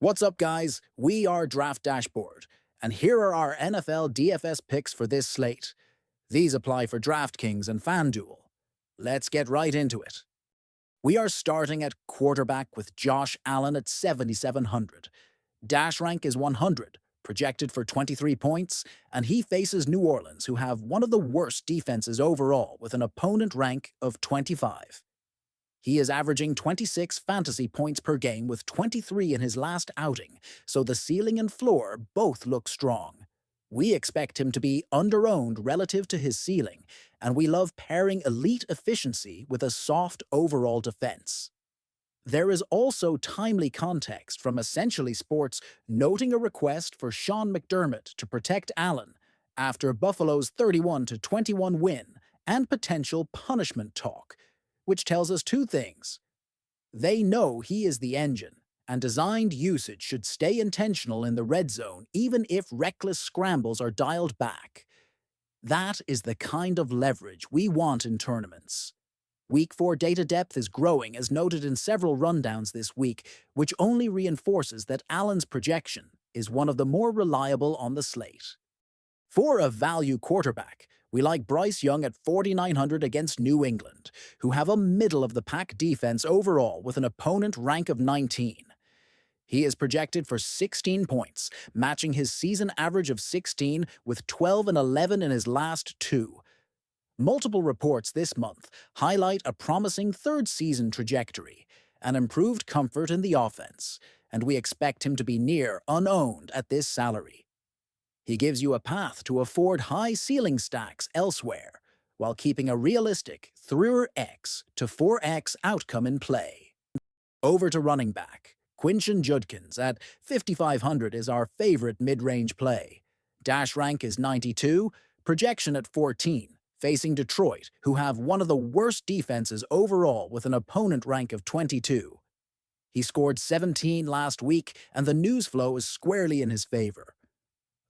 What's up, guys? We are Draft Dashboard, and here are our NFL DFS picks for this slate. These apply for DraftKings and FanDuel. Let's get right into it. We are starting at quarterback with Josh Allen at 7,700. Dash rank is 100, projected for 23 points, and he faces New Orleans, who have one of the worst defenses overall with an opponent rank of 25. He is averaging 26 fantasy points per game with 23 in his last outing, so the ceiling and floor both look strong. We expect him to be under-owned relative to his ceiling, and we love pairing elite efficiency with a soft overall defense. There is also timely context from Essentially Sports noting a request for Sean McDermott to protect Allen after Buffalo's 31-21 win and potential punishment talk, which tells us two things. They know he is the engine, and designed usage should stay intentional in the red zone even if reckless scrambles are dialed back. That is the kind of leverage we want in tournaments. Week 4 data depth is growing as noted in several rundowns this week, which only reinforces that Allen's projection is one of the more reliable on the slate. For a value quarterback, we like Bryce Young at 4,900 against New England, who have a middle-of-the-pack defense overall with an opponent rank of 19. He is projected for 16 points, matching his season average of 16 with 12 and 11 in his last two. Multiple reports this month highlight a promising third-season trajectory, and improved comfort in the offense, and we expect him to be near unowned at this salary. He gives you a path to afford high ceiling stacks elsewhere, while keeping a realistic 3x to 4x outcome in play. Over to running back. Quinton Judkins at 5,500 is our favorite mid-range play. Dash rank is 92, projection at 14, facing Detroit, who have one of the worst defenses overall with an opponent rank of 22. He scored 17 last week, and the news flow is squarely in his favor.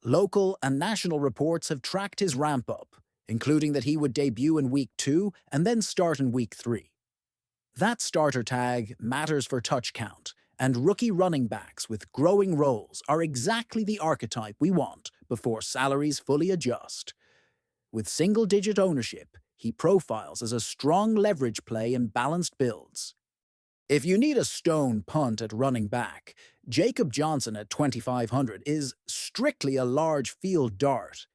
Local and national reports have tracked his ramp-up, including that he would debut in Week 2 and then start in Week 3. That starter tag matters for touch count, and rookie running backs with growing roles are exactly the archetype we want before salaries fully adjust. With single-digit ownership, he profiles as a strong leverage play in balanced builds. If you need a stone punt at running back, Jacob Johnson at 2,500 is strictly a large field dart.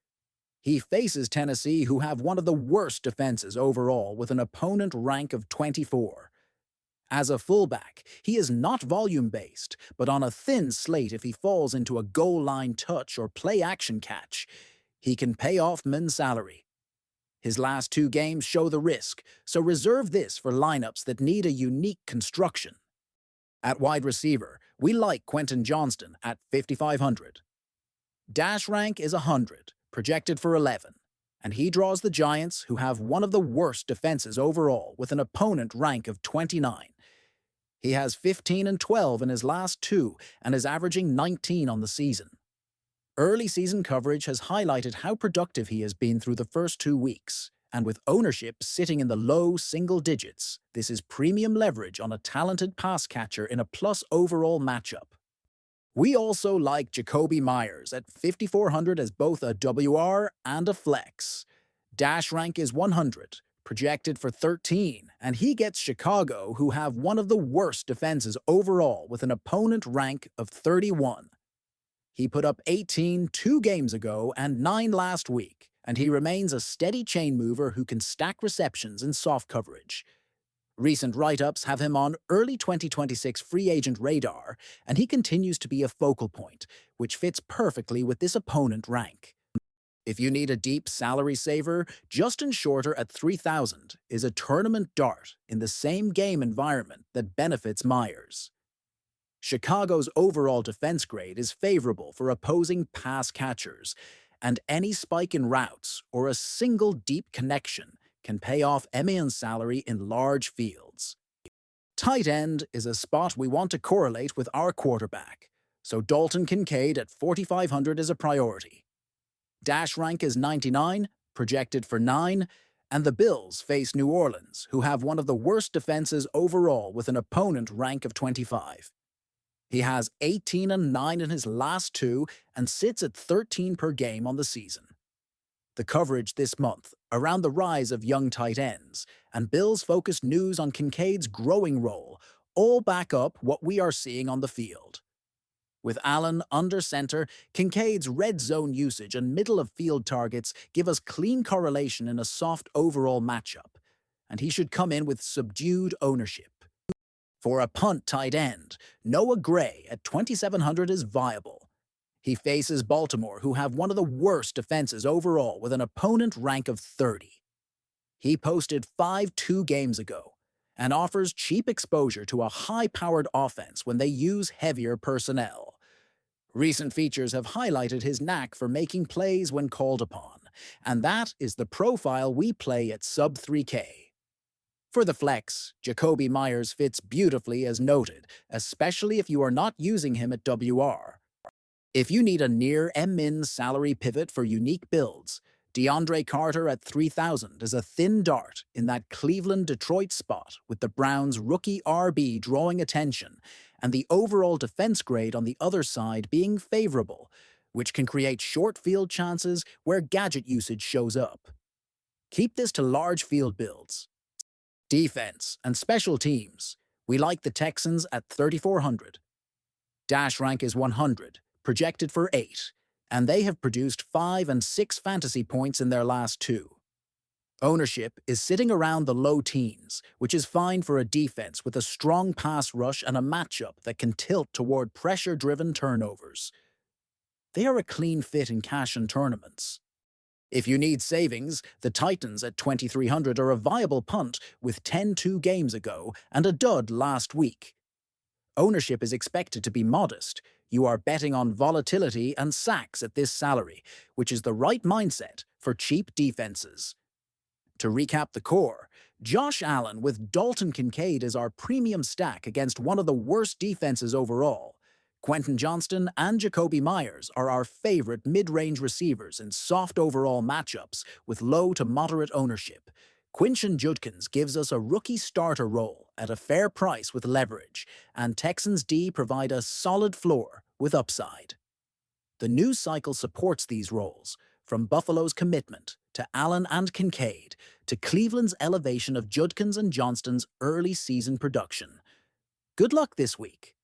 He faces Tennessee, who have one of the worst defenses overall with an opponent rank of 24. As a fullback, he is not volume-based, but on a thin slate if he falls into a goal line touch or play-action catch, he can pay off min salary. His last two games show the risk, so reserve this for lineups that need a unique construction. At wide receiver, we like Quentin Johnston at 5,500. Dash rank is 100, projected for 11, and he draws the Giants, who have one of the worst defenses overall with an opponent rank of 29. He has 15 and 12 in his last two and is averaging 19 on the season. Early season coverage has highlighted how productive he has been through the first 2 weeks, and with ownership sitting in the low single digits, this is premium leverage on a talented pass catcher in a plus overall matchup. We also like Jacoby Myers at 5,400 as both a WR and a flex. Dash rank is 100, projected for 13, and he gets Chicago, who have one of the worst defenses overall with an opponent rank of 31. He put up 18 2 games ago and 9 last week, and he remains a steady chain mover who can stack receptions in soft coverage. Recent write-ups have him on early 2026 free agent radar, and he continues to be a focal point, which fits perfectly with this opponent rank. If you need a deep salary saver, Justin Shorter at 3,000 is a tournament dart in the same game environment that benefits Myers. Chicago's overall defense grade is favorable for opposing pass catchers, and any spike in routes or a single deep connection can pay off Emian's salary in large fields. Tight end is a spot we want to correlate with our quarterback, so Dalton Kincaid at 4,500 is a priority. Dash rank is 99, projected for 9, and the Bills face New Orleans, who have one of the worst defenses overall with an opponent rank of 25. He has 18 and 9 in his last two and sits at 13 per game on the season. The coverage this month around the rise of young tight ends and Bills-focused news on Kincaid's growing role all back up what we are seeing on the field. With Allen under center, Kincaid's red zone usage and middle-of-field targets give us clean correlation in a soft overall matchup, and he should come in with subdued ownership. For a punt tight end, Noah Gray at 2,700 is viable. He faces Baltimore, who have one of the worst defenses overall with an opponent rank of 30. He posted 5 games ago and offers cheap exposure to a high-powered offense when they use heavier personnel. Recent features have highlighted his knack for making plays when called upon, and that is the profile we play at sub 3K. For the flex, Jakobi Meyers fits beautifully as noted, especially if you are not using him at WR. If you need a near M-min salary pivot for unique builds, DeAndre Carter at 3,000 is a thin dart in that Cleveland-Detroit spot with the Browns' rookie RB drawing attention and the overall defense grade on the other side being favorable, which can create short field chances where gadget usage shows up. Keep this to large field builds. Defense and special teams. We like the Texans at 3,400. Dash rank is 100, projected for 8, and they have produced 5 and 6 fantasy points in their last two. Ownership is sitting around the low teens, which is fine for a defense with a strong pass rush and a matchup that can tilt toward pressure-driven turnovers. They are a clean fit in cash and tournaments. If you need savings, the Titans at 2,300 are a viable punt with 10 games ago and a dud last week. Ownership is expected to be modest. You are betting on volatility and sacks at this salary, which is the right mindset for cheap defenses. To recap the core, Josh Allen with Dalton Kincaid is our premium stack against one of the worst defenses overall. Quentin Johnston and Jakobi Meyers are our favorite mid-range receivers in soft overall matchups with low to moderate ownership. Quinton Judkins gives us a rookie starter role at a fair price with leverage, and Texans D provide a solid floor with upside. The news cycle supports these roles, from Buffalo's commitment to Allen and Kincaid to Cleveland's elevation of Judkins and Johnston's early season production. Good luck this week.